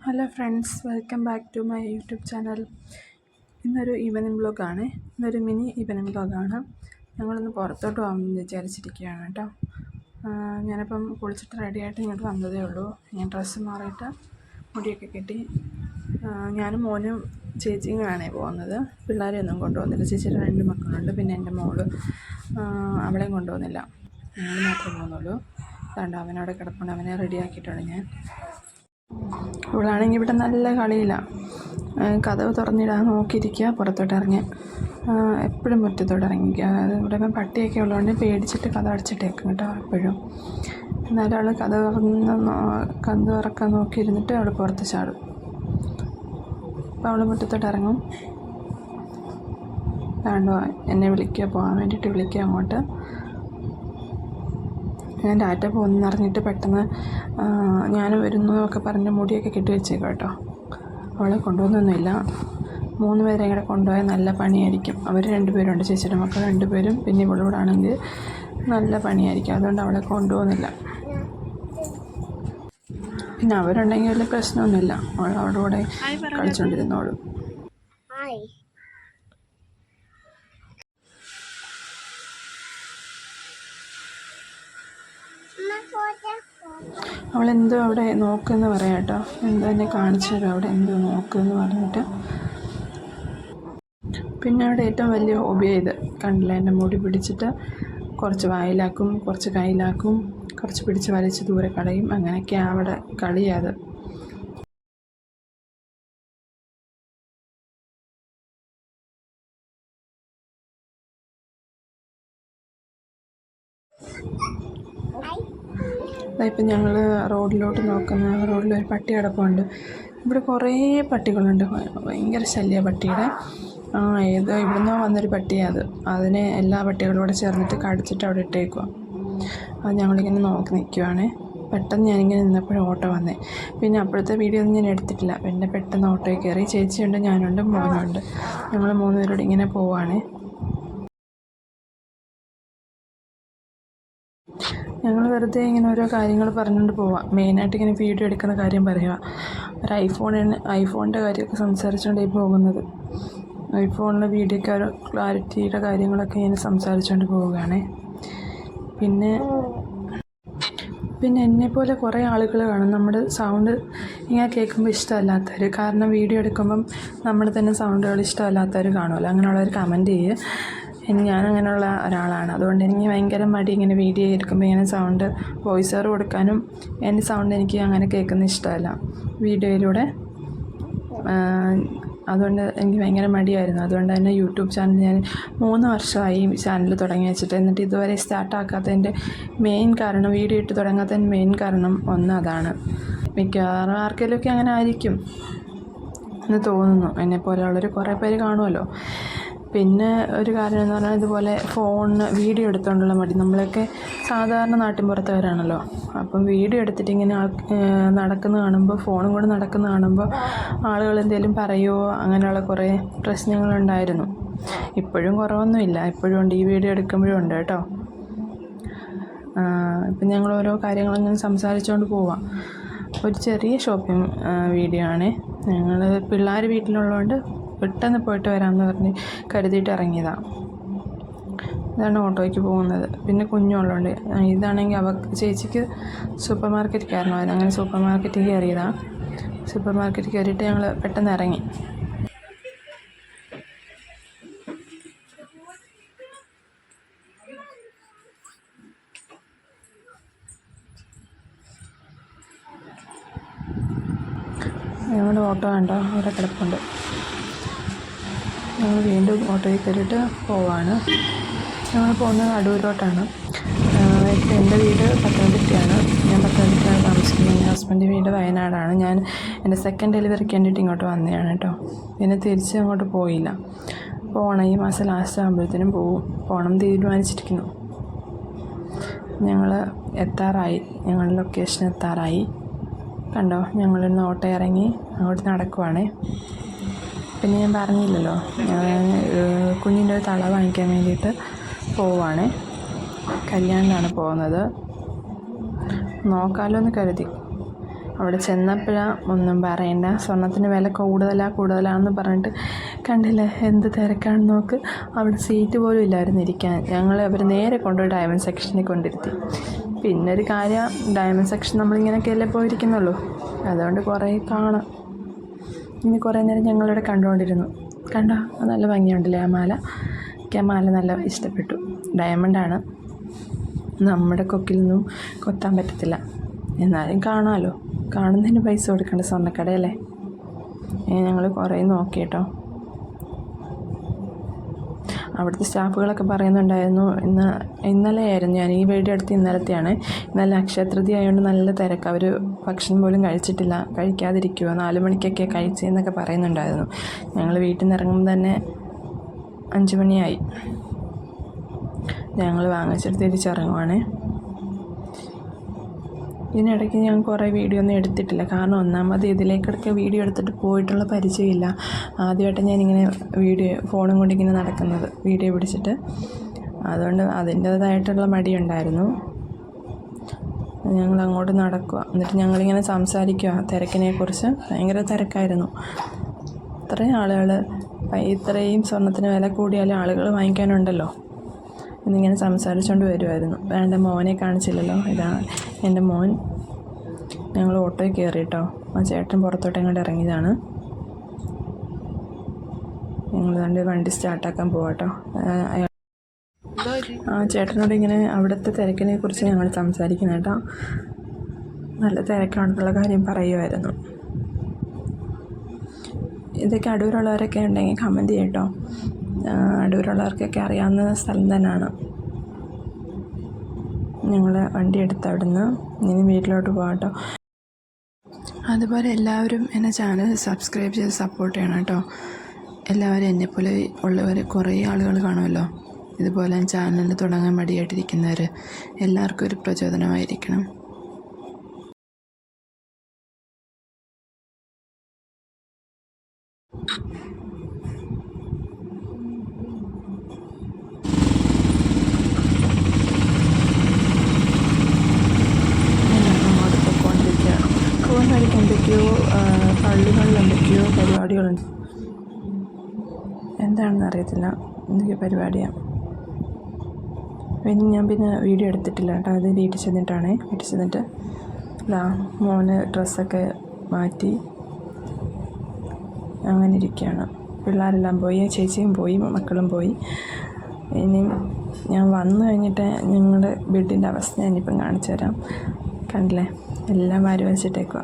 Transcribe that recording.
Hello friends, welcome back to my YouTube channel. ഇന്നൊരു evening വ്ളോഗാണ്. ഇന്നൊരു മിനി ഈവനിങ് വ്ളോഗാണ്. ഞങ്ങളൊന്ന് പുറത്തോട്ട് പോകാമെന്ന് വിചാരിച്ചിരിക്കുകയാണ് കേട്ടോ. ഞാനിപ്പം കുളിച്ചിട്ട് റെഡിയായിട്ട് ഇങ്ങോട്ട് വന്നതേ ഉള്ളൂ. ഞാൻ ഡ്രസ്സ് മാറിയിട്ട് മുടിയൊക്കെ കെട്ടി ഞാനും മോനും ചേച്ചിയും കാണാൻ പോകുന്നത്. പിള്ളേരെ ഒന്നും കൊണ്ടുപോകുന്നില്ല. ചേച്ചിയുടെ 2 മക്കളുണ്ട്, പിന്നെ എൻ്റെ മോള്, അവളെയും കൊണ്ടുപോകുന്നില്ല. ഞങ്ങൾ മാത്രമേ പോകുന്നുള്ളൂ. അതുകൊണ്ട് അവനവിടെ കിടപ്പുണ്ട്. അവനെ റെഡിയാക്കിയിട്ടുണ്ട് ഞാൻ. ഇവളാണെങ്കിൽ ഇവിടെ നല്ല കളിയിലാണ്. കതവ് തുറന്നിടാൻ നോക്കിയിരിക്കുക, പുറത്തോട്ട് ഇറങ്ങി എപ്പോഴും മുറ്റത്തോട്ട് ഇറങ്ങിക്കുക. ഇവിടെ ഇപ്പം പട്ടിയൊക്കെ ഉള്ളതുകൊണ്ട് പേടിച്ചിട്ട് കഥ അടച്ചിട്ടേക്കും കേട്ടോ എപ്പോഴും. എന്നാലും അവൾ കഥ തുറക്കാൻ നോക്കിയിരുന്നിട്ട് അവൾ പുറത്ത് ചാടും. അപ്പോൾ അവൾ മുറ്റത്തോട്ട് ഇറങ്ങും. കണ്ടോ, എന്നെ വിളിക്കുക, പോകാൻ വേണ്ടിയിട്ട് വിളിക്കുക അങ്ങോട്ട്. ഞാൻ ഡാറ്റ പോകുന്നെന്ന് അറിഞ്ഞിട്ട് പെട്ടെന്ന് ഞാൻ വരുന്നു എന്നൊക്കെ പറഞ്ഞ് മുടിയൊക്കെ കെട്ടി വെച്ചേക്കാം കേട്ടോ. അവളെ കൊണ്ടുപോകുന്നൊന്നുമില്ല. 3 പേരെയും കൂടെ കൊണ്ടുപോയാൽ നല്ല പണിയായിരിക്കും. അവർ 2 പേരുണ്ട്, ചേച്ചിയുടെ മക്കൾ 2 പേരും, പിന്നെ ഇവളോടാണെങ്കിൽ നല്ല പണിയായിരിക്കും. അതുകൊണ്ട് അവളെ കൊണ്ടുപോകുന്നില്ല. പിന്നെ അവരുണ്ടെങ്കിൽ വലിയ പ്രശ്നമൊന്നുമില്ല, അവളുടെ കൂടെ കളിച്ചുകൊണ്ടിരുന്നോളും. അവളെന്തോ അവിടെ നോക്കുമെന്ന് പറയാം കേട്ടോ. എന്തോ എന്നെ കാണിച്ചു തരാം, അവിടെ എന്തോ നോക്കുമെന്ന് പറഞ്ഞിട്ട്. പിന്നെ അവിടെ ഏറ്റവും വലിയ ഹോബിയാണ് ഇത്. കണ്ടില്ല, എൻ്റെ മുടി പിടിച്ചിട്ട് കുറച്ച് വായിലാക്കും, കുറച്ച് കയ്യിലാക്കും, കുറച്ച് പിടിച്ച് വലിച്ച് ദൂരെ കളയും. അങ്ങനെയൊക്കെയാണ് അവിടെ കളിയത്. ഇപ്പം ഞങ്ങൾ റോഡിലോട്ട് നോക്കുന്ന റോഡിലൊരു പട്ടി കിടപ്പുണ്ട്. ഇവിടെ കുറേ പട്ടികളുണ്ട്, ഭയങ്കര ശല്യമാണ് പട്ടിയുടെ. ഏതോ ഇവിടുന്ന് വന്നൊരു പട്ടിയാണ് അത്. അതിനെ എല്ലാ പട്ടികളും കൂടെ ചേർന്നിട്ട് കടിച്ചിട്ട് അവിടെ ഇട്ടേക്കുക. അത് ഞങ്ങളിങ്ങനെ നോക്കി നിൽക്കുവാണ്. പെട്ടെന്ന് ഞാനിങ്ങനെ നിന്നപ്പോഴും ഓട്ടോ വന്നേ. പിന്നെ അപ്പോഴത്തെ വീഡിയോ ഒന്നും ഞാൻ എടുത്തിട്ടില്ല. പിന്നെ പെട്ടെന്ന് ഓട്ടോയിൽ കയറി. ചേച്ചിയുണ്ട്, ഞാനുണ്ട്, മോനുണ്ട്. ഞങ്ങൾ 3 പേരോട് ഇങ്ങനെ പോവാണ്. ഞങ്ങൾ വെറുതെ ഇങ്ങനെ ഓരോ കാര്യങ്ങൾ പറഞ്ഞുകൊണ്ട് പോവാം. മെയിനായിട്ട് ഇങ്ങനെ വീഡിയോ എടുക്കുന്ന കാര്യം പറയുക. ഒരു ഐഫോണിൻ്റെ കാര്യമൊക്കെ സംസാരിച്ചുകൊണ്ടായി പോകുന്നത്. ഐഫോണിലെ വീഡിയോയ്ക്ക് ഒരു ക്ലാരിറ്റിയുടെ കാര്യങ്ങളൊക്കെ ഇങ്ങനെ സംസാരിച്ചുകൊണ്ട് പോവുകയാണ്. പിന്നെ എന്നെപ്പോലെ കുറേ ആളുകൾ കാണും നമ്മുടെ സൗണ്ട് ഇങ്ങനെ കേൾക്കുമ്പോൾ ഇഷ്ടമല്ലാത്തവർ. കാരണം വീഡിയോ എടുക്കുമ്പം നമ്മൾ തന്നെ സൗണ്ടുകൾ ഇഷ്ടമല്ലാത്തവർ കാണുമല്ലോ. അങ്ങനെയുള്ളവർ കമൻറ്റ് ചെയ്യുക. ഞാനങ്ങനെയുള്ള ഒരാളാണ്. അതുകൊണ്ട് എനിക്ക് ഭയങ്കര മടി ഇങ്ങനെ വീഡിയോ എടുക്കുമ്പോൾ ഇങ്ങനെ സൗണ്ട് വോയിസ് ഓവർ കൊടുക്കാനും. എൻ്റെ സൗണ്ട് എനിക്ക് അങ്ങനെ കേൾക്കുന്ന ഇഷ്ടമല്ല വീഡിയോയിലൂടെ. അതുകൊണ്ട് എനിക്ക് ഭയങ്കര മടിയായിരുന്നു. അതുകൊണ്ട് തന്നെ യൂട്യൂബ് ചാനൽ ഞാൻ 3 വർഷമായി ചാനൽ തുടങ്ങി വെച്ചിട്ട്. എന്നിട്ട് ഇതുവരെ സ്റ്റാർട്ടാക്കാത്തതിൻ്റെ മെയിൻ കാരണം, വീഡിയോ ഇട്ട് തുടങ്ങാത്തതിൻ്റെ മെയിൻ കാരണം അതാണ്. മിക്കവാറും ആർക്കെങ്കിലുമൊക്കെ അങ്ങനെ ആയിരിക്കും എന്ന് തോന്നുന്നു. എന്നെപ്പോലെയുള്ളവർ കുറേ പേര് കാണുമല്ലോ. പിന്നെ ഒരു കാര്യം എന്ന് പറഞ്ഞാൽ ഇതുപോലെ ഫോണിന് വീഡിയോ എടുത്തുകൊണ്ടുള്ള മടി. നമ്മളൊക്കെ സാധാരണ നാട്ടിൻപുറത്തുകാരാണല്ലോ. അപ്പം വീഡിയോ എടുത്തിട്ട് ഇങ്ങനെ നടക്കുന്ന കാണുമ്പോൾ, ഫോണും കൂടെ നടക്കുന്ന കാണുമ്പോൾ ആളുകൾ എന്തെങ്കിലും പറയുമോ, അങ്ങനെയുള്ള കുറേ പ്രശ്നങ്ങളുണ്ടായിരുന്നു. ഇപ്പോഴും കുറവൊന്നുമില്ല, ഇപ്പോഴും ഉണ്ട്. ഈ വീഡിയോ എടുക്കുമ്പോഴും ഉണ്ട് കേട്ടോ. ഇപ്പം ഞങ്ങൾ ഓരോ കാര്യങ്ങളിങ്ങനെ സംസാരിച്ചുകൊണ്ട് പോവാം. ഒരു ചെറിയ ഷോപ്പിംഗ് വീഡിയോ ആണ്. ഞങ്ങൾ പിള്ളേർ വീട്ടിലുള്ളതുകൊണ്ട് പെട്ടെന്ന് പോയിട്ട് വരാമെന്ന് പറഞ്ഞ് കരുതിയിട്ട് ഇറങ്ങിയതാണ്. ഇതാണ് ഓട്ടോയ്ക്ക് പോകുന്നത്. പിന്നെ കുഞ്ഞുള്ളതുകൊണ്ട് ഇതാണെങ്കിൽ ചേച്ചിക്ക് സൂപ്പർ മാർക്കറ്റിൽ കയറണമായിരുന്നു. അങ്ങനെ സൂപ്പർ മാർക്കറ്റിൽ കയറിയതാണ്. സൂപ്പർ മാർക്കറ്റിൽ കയറിയിട്ട് ഞങ്ങൾ പെട്ടെന്ന് ഇറങ്ങി. ഞങ്ങളുടെ ഓട്ടോ കണ്ടോ അവിടെ കിടപ്പുണ്ട്. ഞങ്ങൾ വീണ്ടും ഓട്ടോയിൽ കയറിയിട്ട് പോവാണ്. ഞങ്ങൾ പോകുന്നത് അടൂരിലോട്ടാണ്. എൻ്റെ വീട് പത്തനംതിട്ടയാണ്. ഞാൻ പത്തനംതിട്ടയാണ് താമസിക്കുന്നത്. എൻ്റെ ഹസ്ബൻഡ് വീട് വയനാടാണ്. ഞാൻ എൻ്റെ സെക്കൻഡ് ഡെലിവറിക്ക് വേണ്ടിയിട്ട് ഇങ്ങോട്ട് വന്നതാണ് കേട്ടോ. പിന്നെ തിരിച്ച് അങ്ങോട്ട് പോയില്ല. പോകണം, ഈ മാസം ലാസ്റ്റ് ആകുമ്പോഴത്തേനും പോകണം തീരുമാനിച്ചിരിക്കുന്നു. ഞങ്ങൾ എത്താറായി, ഞങ്ങളുടെ ലൊക്കേഷൻ എത്താറായി. കണ്ടോ, ഞങ്ങളിന്ന് ഓട്ടോ ഇറങ്ങി അങ്ങോട്ട് നടക്കുവാണേ. പിന്നെ ഞാൻ പറഞ്ഞില്ലല്ലോ, കുഞ്ഞിൻ്റെ ഒരു തള വാങ്ങിക്കാൻ വേണ്ടിയിട്ട് പോവാണ്. കല്യാണിലാണ് പോകുന്നത്. നോക്കാമല്ലോ എന്ന് കരുതി. അവിടെ ചെന്നപ്പോഴാണ് ഒന്നും പറയണ്ട, സ്വർണ്ണത്തിന് വില കൂടുതലാണെന്ന് പറഞ്ഞിട്ട് കണ്ടില്ലേ എന്ത് തിരക്കാണെന്ന് നോക്ക്. അവിടെ സീറ്റ് പോലും ഇല്ലായിരുന്നു ഇരിക്കാൻ. അവർ നേരെ കൊണ്ടുപോയി ഡയമണ്ട് സെക്ഷനിൽ കൊണ്ടിരുത്തി. പിന്നെ ഒരു കാര്യം, ഡയമണ്ട് സെക്ഷൻ നമ്മളിങ്ങനെയൊക്കെയല്ലേ പോയിരിക്കുന്നുള്ളൂ, അതുകൊണ്ട് കുറേ കാണാം. ഇനി കുറേ നേരം ഞങ്ങളിവിടെ കണ്ടുകൊണ്ടിരുന്നു. കണ്ടോ, നല്ല ഭംഗിയുണ്ടല്ലേ ആ മാല. എനിക്ക് ആ മാല നല്ല ഇഷ്ടപ്പെട്ടു. ഡയമണ്ടാണ്, നമ്മുടെ കൊക്കിൽ നിന്നും കൊത്താൻ പറ്റത്തില്ല, എന്നാലും കാണാമല്ലോ. കാണുന്നതിന് പൈസ കൊടുക്കേണ്ട സ്വർണ്ണക്കടയല്ലേ. ഞങ്ങൾ കുറേ നോക്കി കേട്ടോ. അവിടുത്തെ സ്റ്റാഫുകളൊക്കെ പറയുന്നുണ്ടായിരുന്നു, ഇന്നലെയായിരുന്നു, ഞാൻ ഈ വീഡിയോ എടുത്ത് ഇന്നലത്തെയാണ്. ഇന്നലെ അക്ഷയതൃതീയ ആയതുകൊണ്ട് നല്ല തിരക്ക്. അവർ ഭക്ഷണം പോലും കഴിച്ചിട്ടില്ല, കഴിക്കാതിരിക്കുമോ, 4 മണിക്കൊക്കെ കഴിച്ചതെന്നൊക്കെ പറയുന്നുണ്ടായിരുന്നു. ഞങ്ങൾ വീട്ടിൽ നിന്ന് ഇറങ്ങുമ്പോൾ തന്നെ 5 മണിയായി. ഞങ്ങൾ വാങ്ങിച്ചിട്ട് തിരിച്ചിറങ്ങുവാണേ. ഇതിനിടയ്ക്ക് ഞാൻ കുറേ വീഡിയോ ഒന്നും എടുത്തിട്ടില്ല, കാരണം ഒന്നാമത് ഇതിലേക്കിടയ്ക്ക് വീഡിയോ എടുത്തിട്ട് പോയിട്ടുള്ള പരിചയമില്ല. ആദ്യമായിട്ട് ഞാനിങ്ങനെ ഫോണും കൊണ്ടിങ്ങനെ നടക്കുന്നത്, വീഡിയോ പിടിച്ചിട്ട്. അതുകൊണ്ട് അതിൻ്റേതായിട്ടുള്ള മടിയുണ്ടായിരുന്നു. ഞങ്ങൾ അങ്ങോട്ട് നടക്കുക, എന്നിട്ട് ഞങ്ങളിങ്ങനെ സംസാരിക്കുക തിരക്കിനെക്കുറിച്ച്. ഭയങ്കര തിരക്കായിരുന്നു. ഇത്രയും സ്വർണ്ണത്തിന് വില കൂടിയാലും ആളുകൾ വാങ്ങിക്കാനുണ്ടല്ലോ എന്നിങ്ങനെ സംസാരിച്ചുകൊണ്ട് വരുമായിരുന്നു. എൻ്റെ മോനെ കാണിച്ചില്ലല്ലോ, ഇതാണ് എൻ്റെ മോൻ. ഞങ്ങൾ ഓട്ടോയിൽ കയറി കേട്ടോ. ആ ചേട്ടൻ പുറത്തോട്ട് അങ്ങോട്ട് ഇറങ്ങിയതാണ്. ഞങ്ങൾ രണ്ട് വണ്ടി സ്റ്റാർട്ടാക്കാൻ പോവാട്ടോ. ആ ചേട്ടനോട് ഇങ്ങനെ അവിടുത്തെ തിരക്കിനെ കുറിച്ച് ഞങ്ങൾ സംസാരിക്കുന്ന കേട്ടോ. നല്ല തിരക്കാണെന്നുള്ള കാര്യം പറയുമായിരുന്നു. ഇതൊക്കെ അടൂരുള്ളവരൊക്കെ ഉണ്ടെങ്കിൽ കമൻറ്റ് ചെയ്യട്ടോ. അടൂരുള്ളവർക്കൊക്കെ അറിയാവുന്ന സ്ഥലം തന്നെയാണ്. ഞങ്ങൾ വണ്ടി എടുത്ത് അവിടുന്ന് ഇനി വീട്ടിലോട്ട് പോകാട്ടോ. അതുപോലെ എല്ലാവരും എൻ്റെ ചാനൽ സബ്സ്ക്രൈബ് ചെയ്ത് സപ്പോർട്ട് ചെയ്യണം കേട്ടോ. എല്ലാവരും എന്നെപ്പോലെ ഉള്ളവർ കുറേ ആളുകൾ കാണുമല്ലോ, ഇതുപോലെ ചാനൽ തുടങ്ങാൻ മടിയായിട്ടിരിക്കുന്നവർ. എല്ലാവർക്കും ഒരു പ്രചോദനമായിരിക്കണം. എന്തൊക്കെയോ പള്ളികളിൽ എന്തൊക്കെയോ പരിപാടികളുണ്ട്, എന്താണെന്ന് അറിയത്തില്ല, എന്തൊക്കെയോ പരിപാടിയാണ്. ഞാൻ പിന്നെ വീഡിയോ എടുത്തിട്ടില്ല കേട്ടോ. അത് വീട്ടിൽ ചെന്നിട്ട് മോന് ഡ്രസ്സൊക്കെ മാറ്റി അങ്ങനെ ഇരിക്കുകയാണ്. പിള്ളേരെല്ലാം പോയി, ചേച്ചിയും പോയി, മക്കളും പോയി. ഇനിയും ഞാൻ വന്നു കഴിഞ്ഞിട്ട് ഞങ്ങളുടെ ബെഡിൻ്റെ അവസ്ഥ ഞാനിപ്പം കാണിച്ചു തരാം. കണ്ടില്ലേ, എല്ലാം വാരി വലിച്ചിട്ടേക്കുക.